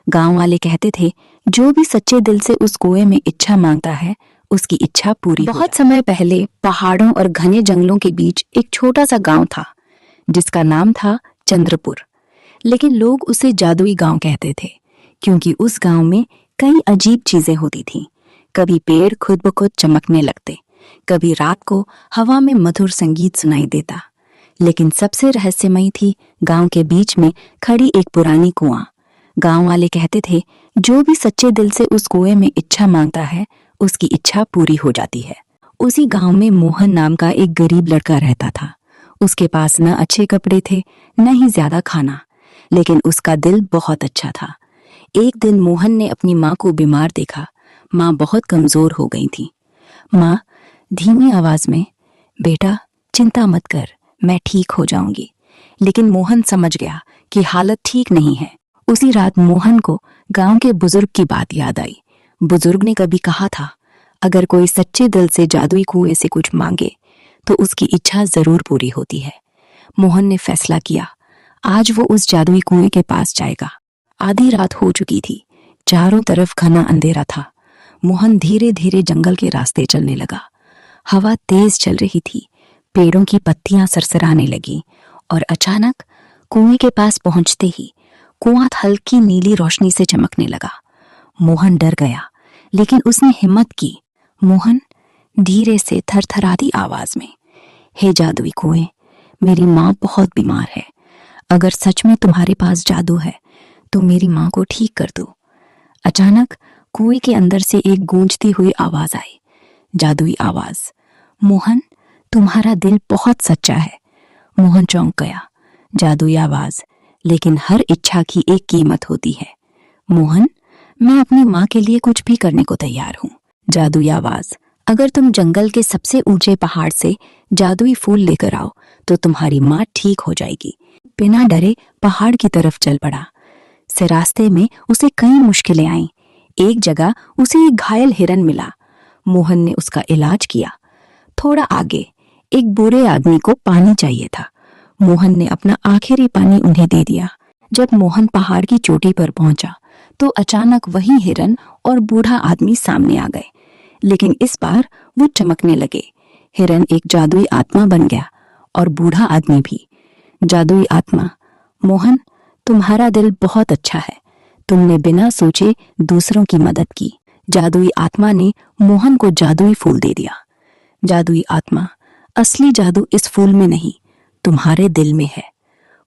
गांव वाले कहते थे, जो भी सच्चे दिल से उस कुएं में इच्छा मांगता है, उसकी इच्छा पूरी हो जाती है। बहुत समय पहले पहाड़ों और घने जंगलों के बीच एक छोटा सा गांव था, जिसका नाम था चंद्रपुर। लेकिन लोग उसे जादुई गांव कहते थे, क्योंकि उस गांव में कई अजीब चीजें होती थीं। कभी पेड़ खुद ब खुद चमकने लगते, कभी रात को हवा में मधुर संगीत सुनाई देता। लेकिन सबसे रहस्यमयी थी गांव के बीच में खड़ी एक पुरानी कुआं। गांव वाले कहते थे, जो भी सच्चे दिल से उस कुएं में इच्छा मांगता है, उसकी इच्छा पूरी हो जाती है। उसी गांव में मोहन नाम का एक गरीब लड़का रहता था। उसके पास न अच्छे कपड़े थे, न ही ज्यादा खाना, लेकिन उसका दिल बहुत अच्छा था। एक दिन मोहन ने अपनी माँ को बीमार देखा। माँ बहुत कमजोर हो गई थी। माँ धीमी आवाज में, बेटा चिंता मत कर, मैं ठीक हो जाऊंगी। लेकिन मोहन समझ गया कि हालत ठीक नहीं है। उसी रात मोहन को गांव के बुजुर्ग की बात याद आई। बुजुर्ग ने कभी कहा था, अगर कोई सच्चे दिल से जादुई कुएं से कुछ मांगे तो उसकी इच्छा जरूर पूरी होती है। मोहन ने फैसला किया, आज वो उस जादुई कुएं के पास जाएगा। आधी रात हो चुकी थी, चारों तरफ घना अंधेरा था। मोहन धीरे धीरे जंगल के रास्ते चलने लगा। हवा तेज चल रही थी, पेड़ों की पत्तियां सरसराने लगी और अचानक कुएं के पास पहुंचते ही कुआं हल्की नीली रोशनी से चमकने लगा। मोहन डर गया, लेकिन उसने हिम्मत की। मोहन धीरे से थरथराती आवाज में, हे जादुई कुएं, मेरी माँ बहुत बीमार है। अगर सच में तुम्हारे पास जादू है तो मेरी माँ को ठीक कर दो। अचानक कुएं के अंदर से एक गूंजती हुई आवाज आई, जादुई आवाज, मोहन तुम्हारा दिल बहुत सच्चा है। मोहन चौंक गया। जादुई आवाज, लेकिन हर इच्छा की एक कीमत होती है। मोहन, मैं अपनी माँ के लिए कुछ भी करने को तैयार हूँ। जादुई आवाज, अगर तुम जंगल के सबसे ऊंचे पहाड़ से जादुई फूल लेकर आओ तो तुम्हारी माँ ठीक हो जाएगी। बिना डरे पहाड़ की तरफ चल पड़ा। से रास्ते में उसे कई मुश्किलें आईं। एक जगह उसे एक घायल हिरन मिला। मोहन ने उसका इलाज किया। थोड़ा आगे एक बूढ़े आदमी को पानी चाहिए था। मोहन ने अपना आखिरी पानी उन्हें दे दिया। जब मोहन पहाड़ की चोटी पर पहुंचा तो अचानक वही हिरन और बूढ़ा आदमी सामने आ गए, लेकिन इस बार वो चमकने लगे। हिरन एक जादुई आत्मा बन गया और बूढ़ा आदमी भी। जादुई आत्मा, मोहन तुम्हारा दिल बहुत अच्छा है, तुमने बिना सोचे दूसरों की मदद की। जादुई आत्मा ने मोहन को जादुई फूल दे दिया। जादुई आत्मा, असली जादू इस फूल में नहीं, तुम्हारे दिल में है।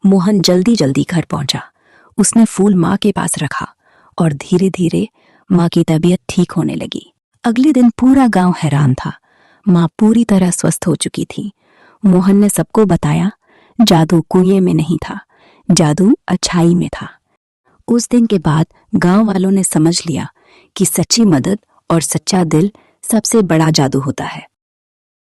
मोहन जल्दी जल्दी घर पहुंचा। उसने फूल माँ के पास रखा और धीरे धीरे माँ की तबीयत ठीक होने लगी। अगले दिन पूरा गांव हैरान था। माँ पूरी तरह स्वस्थ हो चुकी थी। मोहन ने सबको बताया, जादू कुएं में नहीं था, जादू अच्छाई में था। उस दिन के बाद गांव वालों ने समझ लिया कि सच्ची मदद और सच्चा दिल सबसे बड़ा जादू होता है।